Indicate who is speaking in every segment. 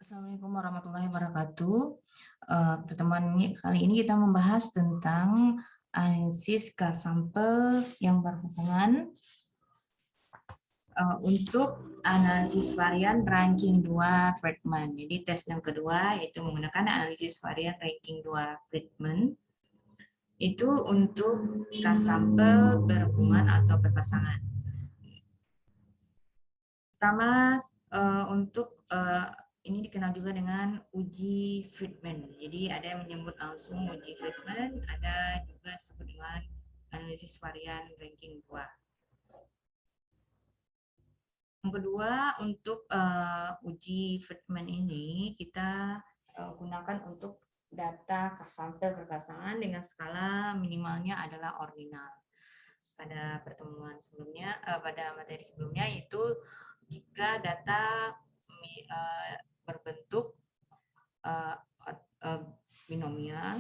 Speaker 1: Assalamualaikum warahmatullahi wabarakatuh. Pertemuan kali ini kita membahas tentang analisis K-sampel yang berhubungan untuk analisis varian ranking 2 Friedman. Jadi tes yang kedua yaitu menggunakan analisis varian ranking 2 Friedman. Itu untuk K-sampel berhubungan atau berpasangan. Pertama untuk ini dikenal juga dengan uji Friedman. Jadi ada yang menyebut langsung uji Friedman, ada juga disebut dengan analisis varian ranking 2. Yang kedua, untuk uji Friedman ini kita gunakan untuk data sampel berpasangan dengan skala minimalnya adalah ordinal. Pada pertemuan sebelumnya, pada materi sebelumnya, yaitu jika data berbentuk binomial,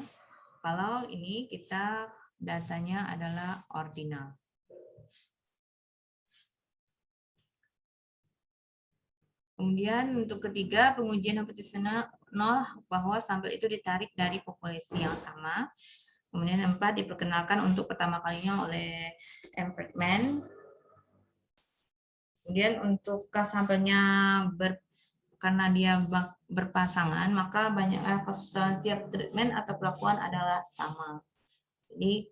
Speaker 1: kalau ini kita datanya adalah ordinal. Kemudian untuk ketiga, pengujian hipotesis nol bahwa sampel itu ditarik dari populasi yang sama. Kemudian yang keempat, diperkenalkan untuk pertama kalinya oleh M. Friedman. Kemudian untuk sampelnya karena dia berpasangan, maka banyak kesusahan tiap treatment atau perlakuan adalah sama. Jadi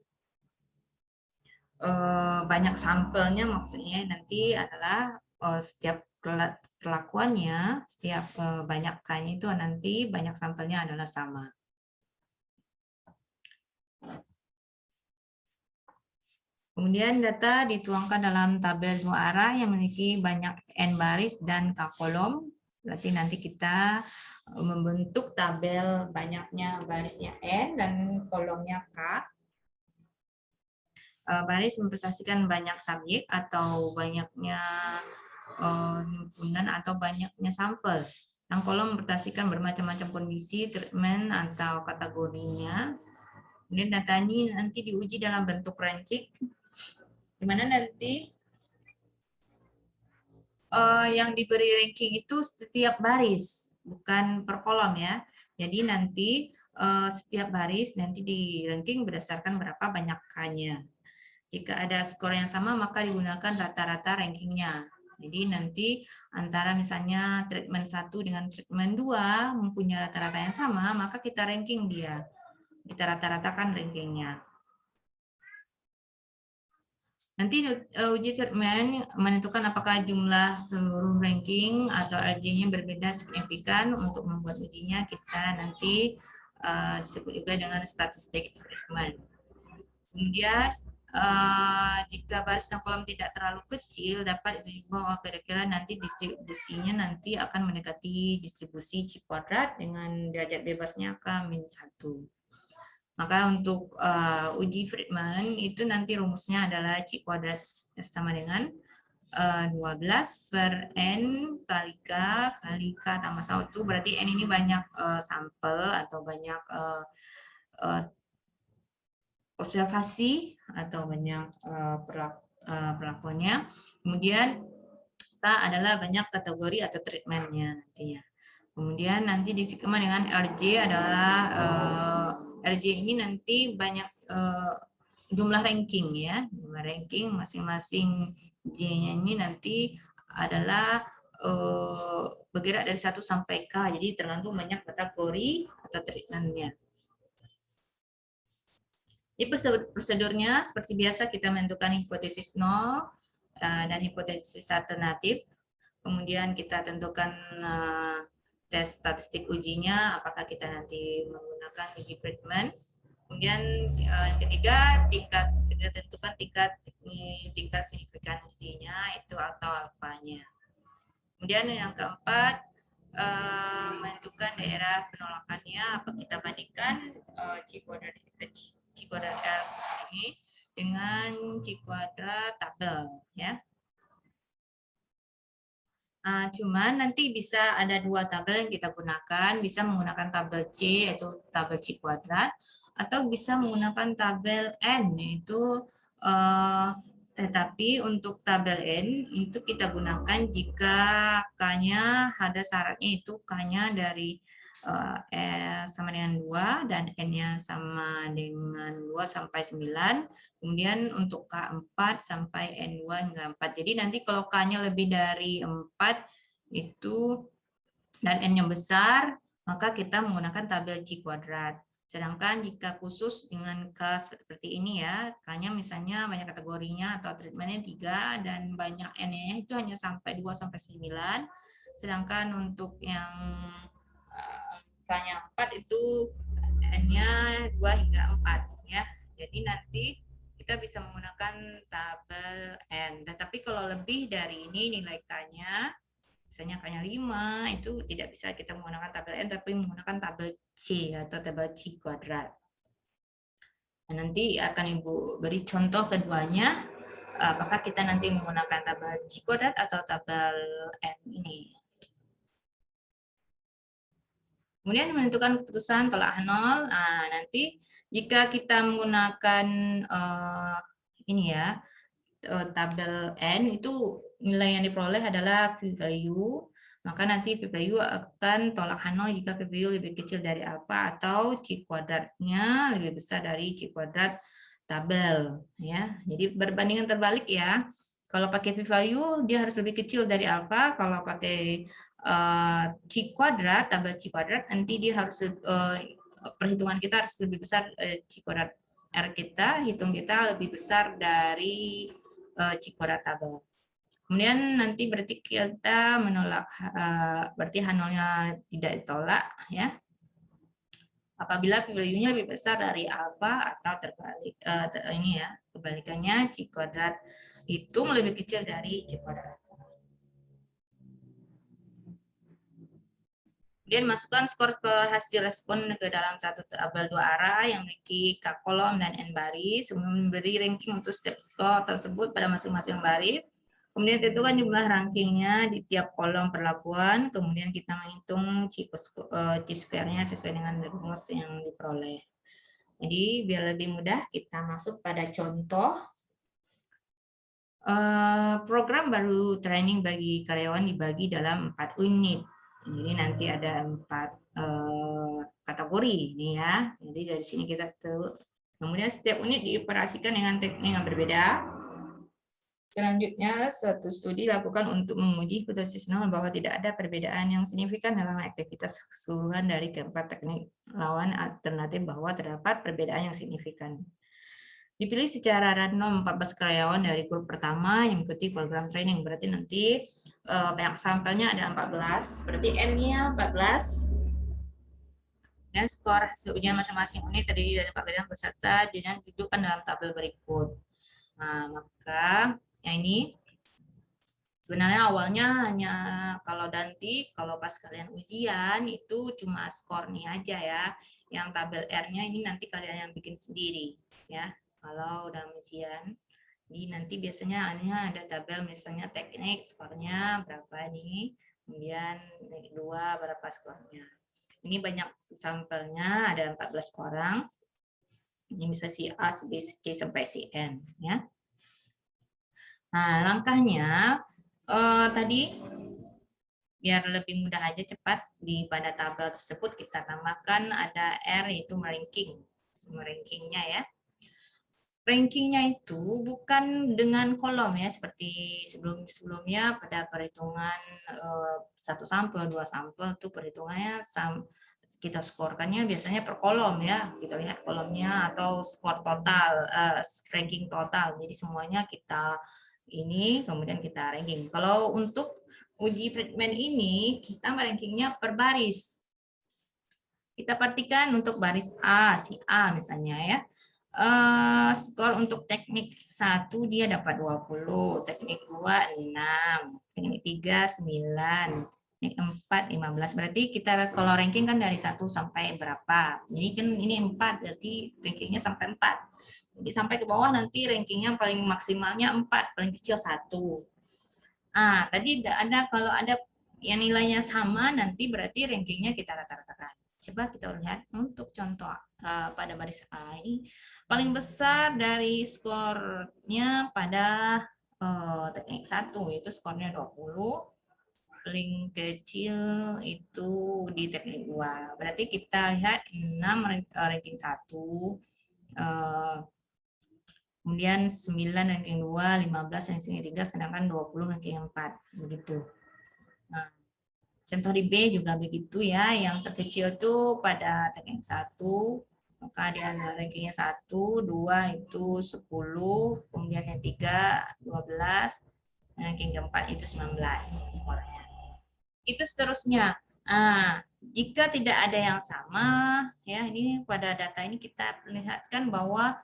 Speaker 1: banyak sampelnya maksudnya nanti adalah setiap perlakuannya, setiap banyak K-nya itu nanti banyak sampelnya adalah sama. Kemudian data dituangkan dalam tabel dua arah yang memiliki banyak N baris dan K kolom. Berarti nanti kita membentuk tabel banyaknya barisnya N dan kolomnya K. Baris mempresentasikan banyak subjek atau banyaknya himpunan atau banyaknya sampel. Yang kolom mempresentasikan bermacam-macam kondisi, treatment atau kategorinya. Kemudian data ini nanti diuji dalam bentuk ranking, di mana nanti yang diberi ranking itu setiap baris, bukan per kolom ya. Jadi nanti setiap baris nanti di ranking berdasarkan berapa banyak K-nya. Jika ada skor yang sama, maka digunakan rata-rata rankingnya. Jadi nanti antara misalnya treatment 1 dengan treatment 2 mempunyai rata-rata yang sama, maka kita ranking dia. Kita rata-ratakan rankingnya. Nanti uji Friedman menentukan apakah jumlah seluruh ranking atau RJ-nya berbeda signifikan. Untuk membuat ujinya kita nanti disebut juga dengan statistik Friedman. Kemudian jika baris dan kolom tidak terlalu kecil, dapat bahwa kira-kira nanti distribusinya nanti akan mendekati distribusi C kuadrat dengan derajat bebasnya K-1. Maka untuk uji Friedman itu nanti rumusnya adalah C kuadrat sama dengan 12 per N kali K tambah 1. Berarti N ini banyak sampel atau banyak observasi atau banyak perlakuannya. Kemudian K adalah banyak kategori atau treatmentnya nantinya. Kemudian nanti disigma dengan RJ adalah RJ ini nanti banyak jumlah ranking ya, jumlah ranking masing-masing J-nya ini nanti adalah bergerak dari 1 sampai K, jadi tergantung banyak kategori atau treatmentnya. Jadi prosedurnya seperti biasa kita menentukan hipotesis nol dan hipotesis alternatif. Kemudian kita tentukan tes statistik ujinya, apakah kita nanti menggunakan uji Friedman. Kemudian yang ketiga, kita tentukan tingkat signifikansinya itu atau alfanya. Kemudian yang keempat, menentukan daerah penolakannya, apa kita bandingkan C kuadrat R ini dengan C kuadrat tabel ya. Cuman nanti bisa ada dua tabel yang kita gunakan, bisa menggunakan tabel C yaitu tabel C kuadrat, atau bisa menggunakan tabel N yaitu Tetapi untuk tabel N itu kita gunakan jika K-nya ada syaratnya itu K-nya dari sama dengan 2 dan N-nya sama dengan 2 sampai 9. Kemudian untuk K4 sampai N2 hingga 4. Jadi nanti kalau K-nya lebih dari 4 itu dan N-nya besar, maka kita menggunakan tabel C kuadrat. Sedangkan jika khusus dengan K seperti ini ya, K-nya misalnya banyak kategorinya atau treatmentnya 3 dan banyak N-nya itu hanya sampai 2 sampai 9. Sedangkan untuk yang K-nya 4 itu N-nya 2 hingga 4 ya. Jadi nanti kita bisa menggunakan tabel N. Tetapi kalau lebih dari ini nilai K-nya, misalnya K-nya 5, itu tidak bisa kita menggunakan tabel N, tapi menggunakan tabel C atau tabel C kuadrat. Nah, nanti akan Ibu beri contoh keduanya, apakah kita nanti menggunakan tabel C kuadrat atau tabel N ini. Kemudian menentukan keputusan tolak 0. Nah, nanti jika kita menggunakan ini ya, tabel N itu nilai yang diperoleh adalah p-value, maka nanti p-value akan tolak 0 jika p-value lebih kecil dari alfa atau C kuadratnya lebih besar dari C kuadrat tabel ya. Jadi berbandingan terbalik ya. Kalau pakai p-value dia harus lebih kecil dari alfa, kalau pakai C kuadrat, tabel C kuadrat nanti dia harus perhitungan kita harus lebih besar, C kuadrat R kita, hitung kita lebih besar dari C kuadrat tabel. Kemudian nanti berarti kita menolak, berarti H0-nya tidak ditolak ya. Apabila p-value-nya lebih besar dari alfa atau terbalik, ini ya, kebalikannya C kuadrat hitung lebih kecil dari C kuadrat. Kemudian masukkan skor per hasil respon ke dalam satu tabel 2 arah yang memiliki K kolom dan N baris. Sebelum memberi ranking untuk setiap skor tersebut pada masing-masing baris. Kemudian tentukan jumlah rankingnya di tiap kolom perlakuan. Kemudian kita menghitung C-square-nya sesuai dengan rumus yang diperoleh. Jadi biar lebih mudah kita masuk pada contoh. Program baru training bagi karyawan dibagi dalam 4 unit. Jadi nanti ada 4 kategori nih ya. Jadi dari sini kita tahu. Kemudian setiap unit dioperasikan dengan teknik yang berbeda. Selanjutnya, suatu studi dilakukan untuk menguji hipotesis nol bahwa tidak ada perbedaan yang signifikan dalam aktivitas keseluruhan dari keempat teknik lawan alternatif bahwa terdapat perbedaan yang signifikan. Dipilih secara random 14 karyawan dari grup pertama yang mengikuti program training. Berarti nanti banyak sampelnya ada 14. Berarti N-nya 14. Dan skor hasil ujian masing-masing unit terdiri dari 14 peserta dan ditunjukkan dalam tabel berikut. Nah, maka yang ini sebenarnya awalnya hanya kalau nanti kalau pas kalian ujian itu cuma skornya aja ya. Yang tabel R-nya ini nanti kalian yang bikin sendiri ya. Kalau udah ujian, jadi nanti biasanya ada tabel misalnya teknik skornya berapa nih, kemudian teknik 2 berapa skornya. Ini banyak sampelnya, ada 14 orang. Ini bisa si A, si B, si C sampai si N ya. Nah, langkahnya tadi biar lebih mudah aja cepat pada tabel tersebut kita tambahkan ada R yaitu rankingnya ya. Rankingnya itu bukan dengan kolom ya seperti sebelumnya pada perhitungan 1 sampel, 2 sampel itu perhitungannya kita skorkannya biasanya per kolom ya, kita lihat kolomnya atau skor total, ranking total. Jadi semuanya kita ini kemudian kita ranking. Kalau untuk uji treatment ini kita rankingnya per baris. Kita perhatikan untuk baris A, si A misalnya ya. Skor untuk teknik 1 dia dapat 20, teknik 2 6, teknik 3 9, teknik 4 15. Berarti kita kalau ranking kan dari 1 sampai berapa. Jadi kan ini 4 berarti rankingnya sampai 4. Jadi sampai ke bawah nanti rankingnya paling maksimalnya 4, paling kecil 1. Tadi ada kalau ada yang nilainya sama nanti berarti rankingnya kita rata-ratakan. Coba kita lihat untuk contoh pada baris A ini paling besar dari skornya pada teknik 1 itu skornya 20, paling kecil itu di teknik 2. Berarti kita lihat 6 ranking 1, kemudian 9 ranking 2, 15 ranking 3, sedangkan 20 ranking 4. Begitu. Nah, contoh di B juga begitu ya, yang terkecil itu pada teknik 1, maka dia rankingnya 1, 2 itu 10, kemudian yang 3, 12, ranking keempat itu 19 skornya. Itu seterusnya. Nah, jika tidak ada yang sama, ya ini pada data ini kita perlihatkan bahwa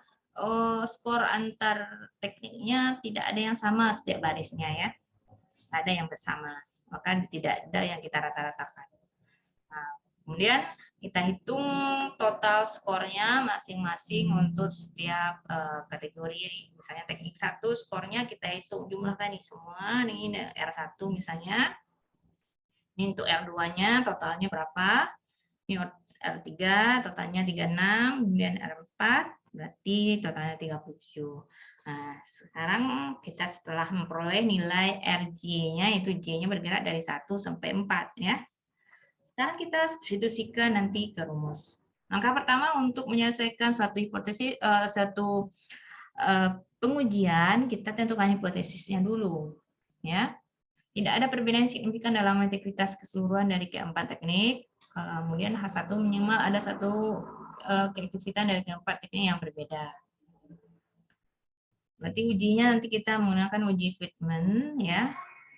Speaker 1: skor antar tekniknya tidak ada yang sama setiap barisnya ya. Ada yang bersama, maka tidak ada yang kita rata-ratakan. Nah, kemudian kita hitung total skornya masing-masing untuk setiap kategori. Misalnya teknik 1 skornya kita hitung jumlahkan nih semua. Ini R1 misalnya. Ini untuk R2-nya totalnya berapa? Ini R3 totalnya 36, kemudian R4 berarti totalnya 37. Nah, sekarang kita setelah memperoleh nilai RJ-nya, itu J-nya bergerak dari 1 sampai 4 ya. Sekarang kita substitusikan nanti ke rumus. Langkah pertama untuk menyelesaikan suatu hipotesis, pengujian, kita tentukan hipotesisnya dulu. Ya, tidak ada perbedaan signifikan dalam integritas keseluruhan dari keempat teknik. Kemudian H1 minimal ada satu keefektifan dari keempat teknik yang berbeda. Berarti ujinya nanti kita menggunakan uji Friedman ya.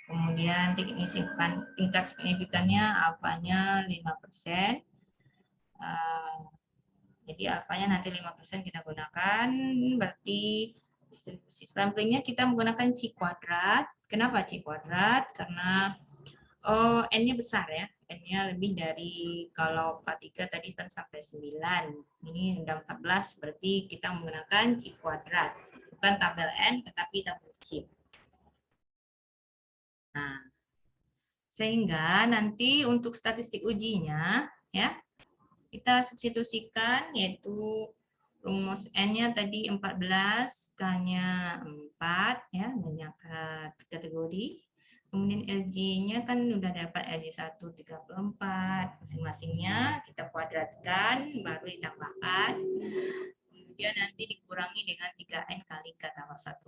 Speaker 1: Kemudian tingkat signifikannya alfanya 5%. Jadi alfanya nanti 5% kita gunakan, berarti distribusi samplingnya kita menggunakan C kuadrat. Kenapa C kuadrat? Karena N-nya besar ya, N-nya lebih dari, kalau K3 tadi kan sampai 9, ini udah 14, berarti kita menggunakan C kuadrat. Bukan tabel N, tetapi tabel C. Nah, sehingga nanti untuk statistik ujinya, ya, kita substitusikan, yaitu rumus N-nya tadi 14, K-nya 4, ya, banyak kategori. Kemudian LJ-nya kan udah dapat LJ1 34, masing-masingnya kita kuadratkan, baru ditambahkan. Kemudian nanti dikurangi dengan 3N kali K tambah 1.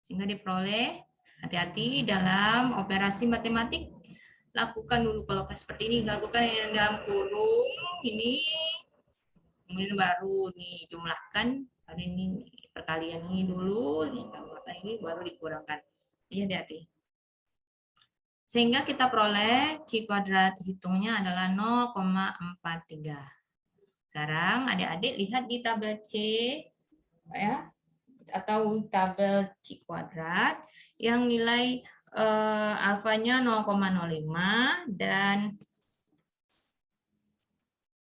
Speaker 1: Sehingga diperoleh, hati-hati dalam operasi matematik, lakukan dulu kalau seperti ini, lakukan yang dalam kurung ini, kemudian baru dijumlahkan, baru ini perkalian ini dulu, ditambahkan ini baru dikurangkan. Jadi hati-hati. Sehingga kita peroleh C kuadrat hitungnya adalah 0,43. Sekarang adik-adik lihat di tabel C ya, atau tabel C kuadrat yang nilai alfanya 0,05 dan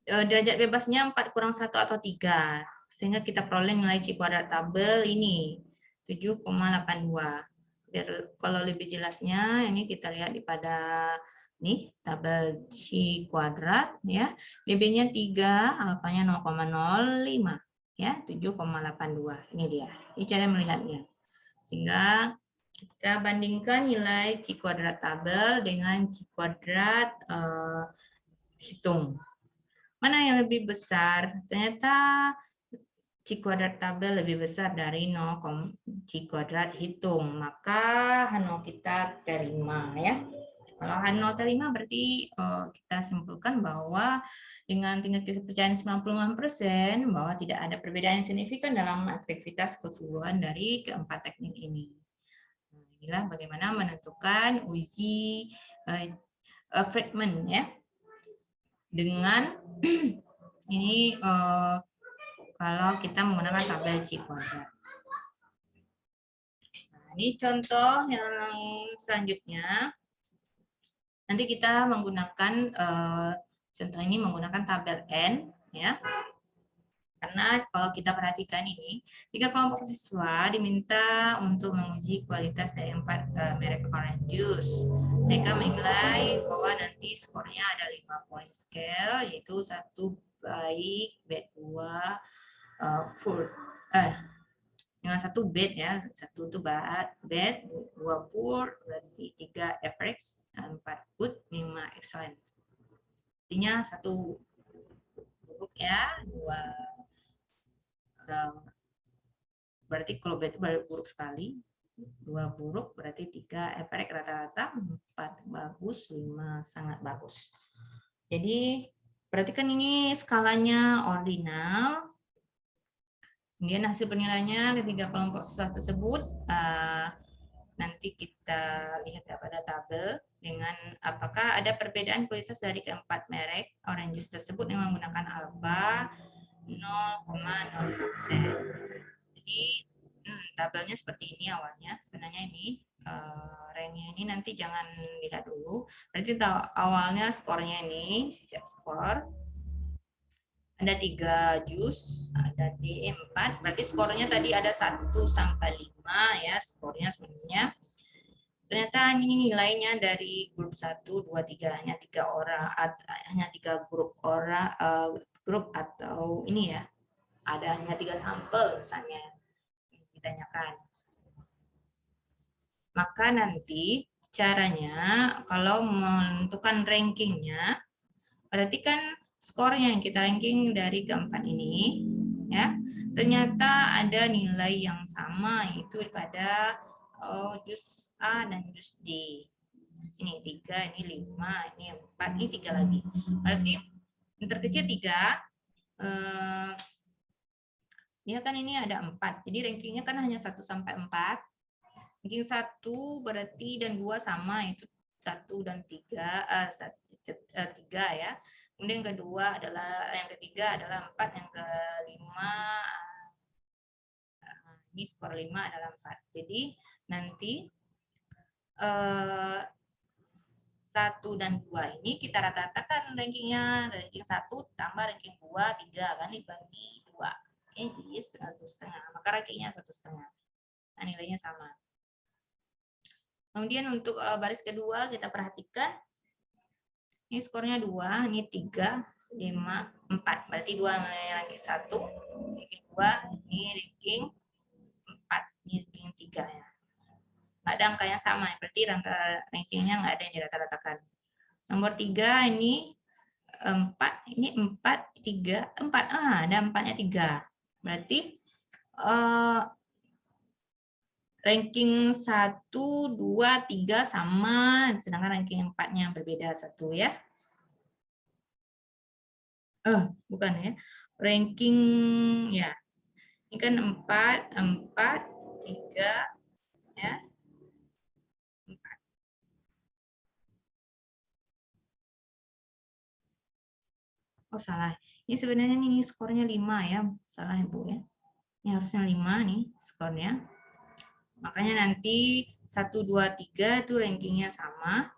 Speaker 1: derajat bebasnya 4 kurang 1 atau 3. Sehingga kita peroleh nilai C kuadrat tabel ini 7,82. Biar kalau lebih jelasnya ini kita lihat di pada nih tabel C kuadrat ya. DB-nya 3, alfanya 0,05 ya, 7,82. Ini dia. Ini cara melihatnya. Sehingga kita bandingkan nilai C kuadrat tabel dengan C kuadrat hitung. Mana yang lebih besar? Ternyata C kuadrat tabel lebih besar dari 0, C kuadrat hitung. Maka H0 kita terima ya. Kalau H0 terima berarti kita simpulkan bahwa dengan tingkat kepercayaan 95% bahwa tidak ada perbedaan yang signifikan dalam aktivitas keseluruhan dari keempat teknik ini. Nah, inilah bagaimana menentukan uji Friedman ya. Dengan ini kalau kita menggunakan tabel C kuadrat. Nah, ini contoh yang selanjutnya. Nanti kita menggunakan contoh ini menggunakan tabel N ya. Karena kalau kita perhatikan ini, 3 kelompok siswa diminta untuk menguji kualitas dari 4 merek orange juice. Mereka menilai bahwa nanti skornya ada 5 point scale, yaitu 1 baik, bad 2, poor. Dengan 1 bad ya, 1 itu bad, 2 poor, berarti 3 average, 4 good, 5 excellent. Artinya 1 buruk ya, 2 berarti kalau bad itu buruk sekali, 2 buruk berarti 3 average rata-rata, 4 bagus, 5 sangat bagus. Jadi perhatikan ini skalanya ordinal. Kemudian hasil penilaiannya ketiga kelompok siswa tersebut nanti kita lihat pada tabel dengan apakah ada perbedaan kualitas dari keempat merek orange juice tersebut yang menggunakan alpha 0,05%. Jadi tabelnya seperti ini awalnya. Sebenarnya ini ranknya ini nanti jangan lihat dulu. Berarti awalnya skornya ini setiap skor ada 3 jus, ada D4, berarti skornya tadi ada 1 sampai 5 ya, skornya sebenarnya. Ternyata ini nilainya dari grup 1, 2, 3, hanya 3 orang, hanya 3 grup orang, grup atau ini ya, ada hanya 3 sampel misalnya, ditanyakan. Maka nanti caranya kalau menentukan rankingnya, berarti kan skornya yang kita ranking dari keempat ini, ya ternyata ada nilai yang sama, yaitu pada jus A dan jus D. Ini 3, ini 5, ini 4, ini 3 lagi. Berarti yang terkecil 3, ya kan ini ada 4. Jadi rankingnya kan hanya 1 sampai 4. Ranking 1 berarti dan 2 sama, itu 1 dan 3, 3 ya. Kemudian yang kedua adalah, yang ketiga adalah 4, yang kelima ini skor 5 adalah 4. Jadi nanti 1 dan 2 ini kita rata-ratakan rankingnya, ranking 1 tambah ranking 2, 3 kan dibagi 2. Oke, jadi 1,5. Maka rankingnya 1,5. Nah, nilainya sama. Kemudian untuk baris kedua kita perhatikan. Ini skornya 2, ini 3, 5, 4. Berarti 2 ranking 1, ranking 2, ini ranking 4, ini ranking 3 ya. Nggak ada angka yang sama, berarti rankingnya nggak ada yang dirata-ratakan. Nomor 3 ini 4, ini 4, 3, 4. Ada 4-nya 3. Berarti ranking 1, 2, 3 sama, sedangkan ranking 4-nya berbeda 1 ya. Bukan ya. Ranking ya. Ini kan 4, 3 ya. 4. Oh, salah. Ini sebenarnya ini skornya 5 ya. Salah Ibu ya. Ini harusnya 5 nih skornya. Makanya nanti 1, 2, 3 itu rankingnya sama.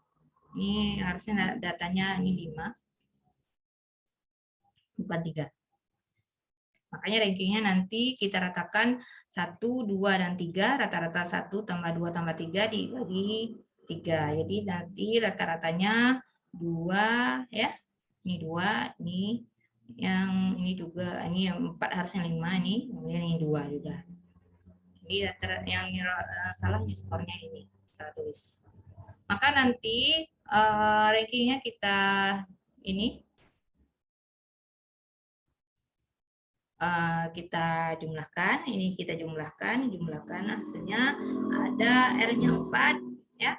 Speaker 1: Ini harusnya datanya ini 5. Bukan 3. Makanya rankingnya nanti kita ratakan 1, 2, dan 3. Rata-rata 1 tambah 2 tambah 3 dibagi 3. Jadi nanti rata-ratanya 2 ya. Ini 2, ini yang ini juga, ini yang 4 harusnya 5 nih, kemudian ini 2 juga. Jadi yang salah ini skornya ini, salah tulis. Maka nanti rankingnya kita ini kita jumlahkan, ini kita jumlahkan hasilnya ada R-nya 4 ya.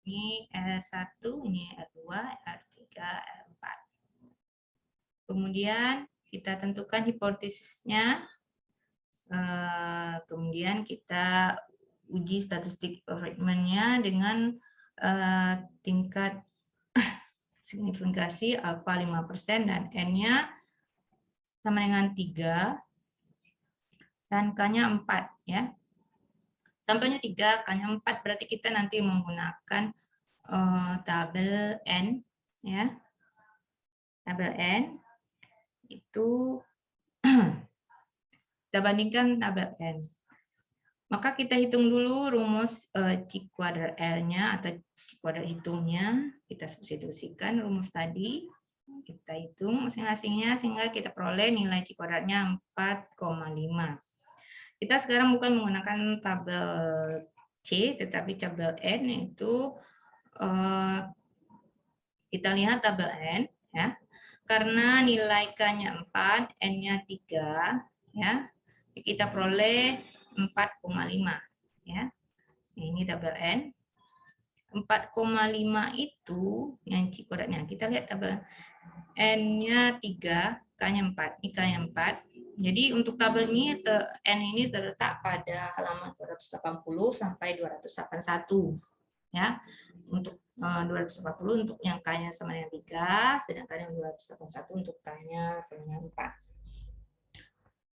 Speaker 1: Ini R1, ini R2, R3, R4. Kemudian kita tentukan hipotesisnya. Kemudian kita uji statistik performance-nya dengan tingkat signifikasi alpha 5% dan N-nya sama dengan 3 dan K-nya 4 ya. Sampelnya 3, K-nya 4, berarti kita nanti menggunakan tabel N ya. Tabel N itu kita bandingkan tabel N. Maka kita hitung dulu rumus C kuadrat R-nya atau kuadrat hitungnya, kita substitusikan rumus tadi, kita hitung masing-masingnya sehingga kita peroleh nilai C kuadratnya 4,5. Kita sekarang bukan menggunakan tabel C, tetapi tabel N, yaitu kita lihat tabel N, ya. Karena nilai K-nya 4, N-nya 3, ya. Kita peroleh 4,5, ya. Ini tabel N. 4,5 itu yang C kuadratnya. Kita lihat tabel N-nya 3, K-nya 4. Ini K-nya 4. Jadi untuk tabel ini N ini terletak pada halaman 280 sampai 281, ya. Untuk 280 untuk yang K-nya sama dengan 3, sedangkan yang 281 untuk K-nya sama dengan 4.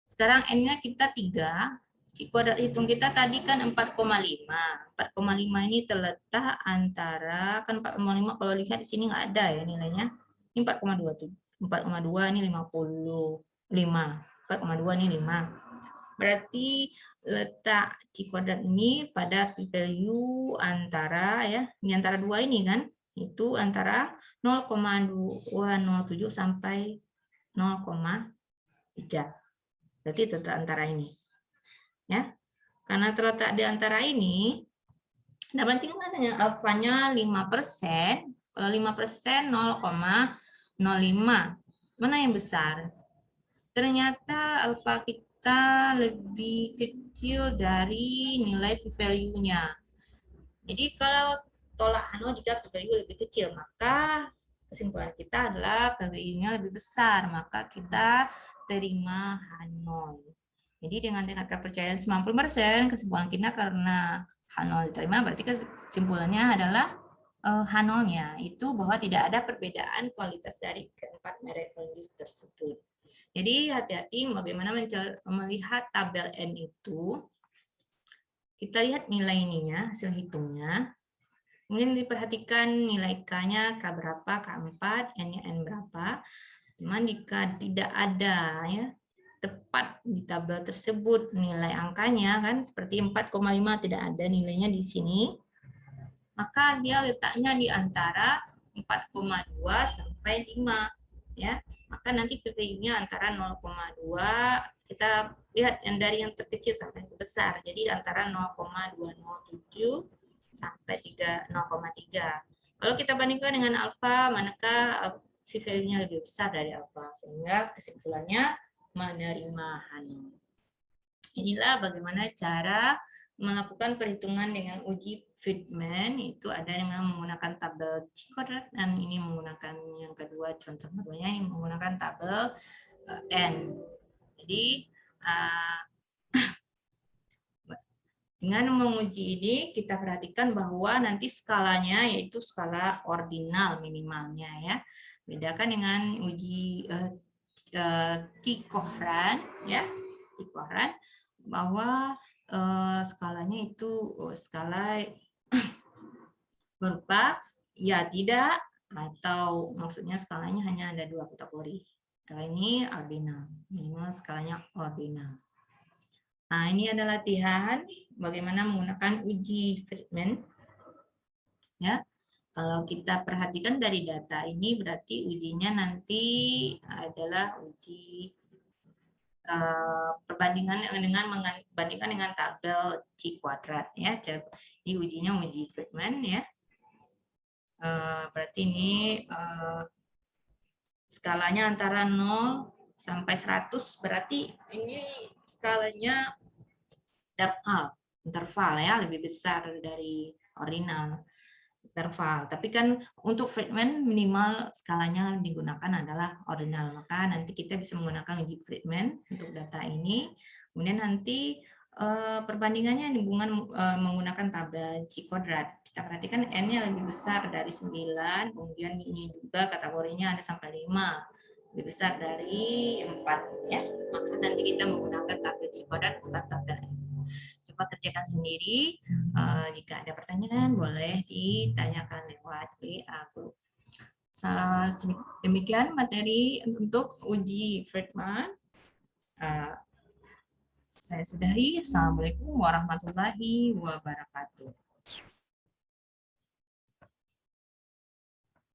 Speaker 1: Sekarang N-nya kita 3, C kuadrat hitung kita tadi kan 4,5. 4,5 ini terletak antara, kan 4,5 kalau lihat di sini nggak ada ya nilainya. Ini 4,2, 4,2 ini 55. 4,2 ini 5. Berarti letak C kuadrat ini pada value antara, ya, ini antara 2 ini kan, itu antara 0,207 sampai 0,3. Berarti terletak antara ini. Ya. Karena terletak di antara ini, nah bandingkan dengan alfanya 5%. Kalau 5% 0,05. Mana yang besar? Ternyata alfa kita lebih kecil dari nilai p-value-nya. Jadi kalau tolak H0 jika p-value lebih kecil, maka kesimpulan kita adalah p-value-nya lebih besar, maka kita terima H0. Jadi dengan tingkat kepercayaan 90%, kesimpulan kita karena H0 diterima, berarti kesimpulannya adalah H0-nya itu bahwa tidak ada perbedaan kualitas dari keempat merek values tersebut. Jadi hati-hati bagaimana melihat tabel N itu. Kita lihat nilai ininya, hasil hitungnya. Kemudian diperhatikan nilai K-nya K berapa, K4, N-nya N berapa. Cuman jika tidak ada ya tepat di tabel tersebut nilai angkanya kan seperti 4,5 tidak ada nilainya di sini, maka dia letaknya di antara 4,2 sampai 5 ya. Maka nanti p-value-nya antara 0,2, kita lihat yang dari yang terkecil sampai yang terbesar. Jadi antara 0,207 sampai 0,3. Kalau kita bandingkan dengan alfa, manakah p-value-nya lebih besar dari alfa? Sehingga kesimpulannya menerima H0. Inilah bagaimana cara melakukan perhitungan dengan uji Friedman, itu ada dengan menggunakan tabel C kuadrat, dan ini menggunakan yang kedua, contoh keduanya ini menggunakan tabel N. Jadi dengan menguji ini kita perhatikan bahwa nanti skalanya yaitu skala ordinal minimalnya ya. Bedakan dengan uji T-Kohran ya, T-Kohran bahwa skalanya itu skala berupa ya tidak atau maksudnya skalanya hanya ada 2 kategori. Kalau ini ordinal, minimal skalanya ordinal. Nah, ini adalah latihan bagaimana menggunakan uji Friedman. Ya, kalau kita perhatikan dari data ini berarti ujinya nanti adalah uji perbandingan dengan membandingkan dengan tabel C kuadrat ya. Ini ujinya uji Friedman ya. Berarti ini skalanya antara 0 sampai 100, berarti ini skalanya interval ya, lebih besar dari ordinal. Interval. Tapi kan untuk Friedman minimal skalanya digunakan adalah ordinal. Maka nanti kita bisa menggunakan uji Friedman untuk data ini. Kemudian nanti perbandingannya hubungan menggunakan tabel C kuadrat. Kita perhatikan N-nya lebih besar dari 9, kemudian ini juga kategorinya ada sampai 5. Lebih besar dari 4 ya. Maka nanti kita menggunakan tabel C kuadrat bukan tabel N. Coba kerjakan sendiri. Jika ada pertanyaan boleh ditanyakan lewat WA group. Demikian materi untuk uji Friedman. Saya sudahi. Assalamualaikum warahmatullahi wabarakatuh.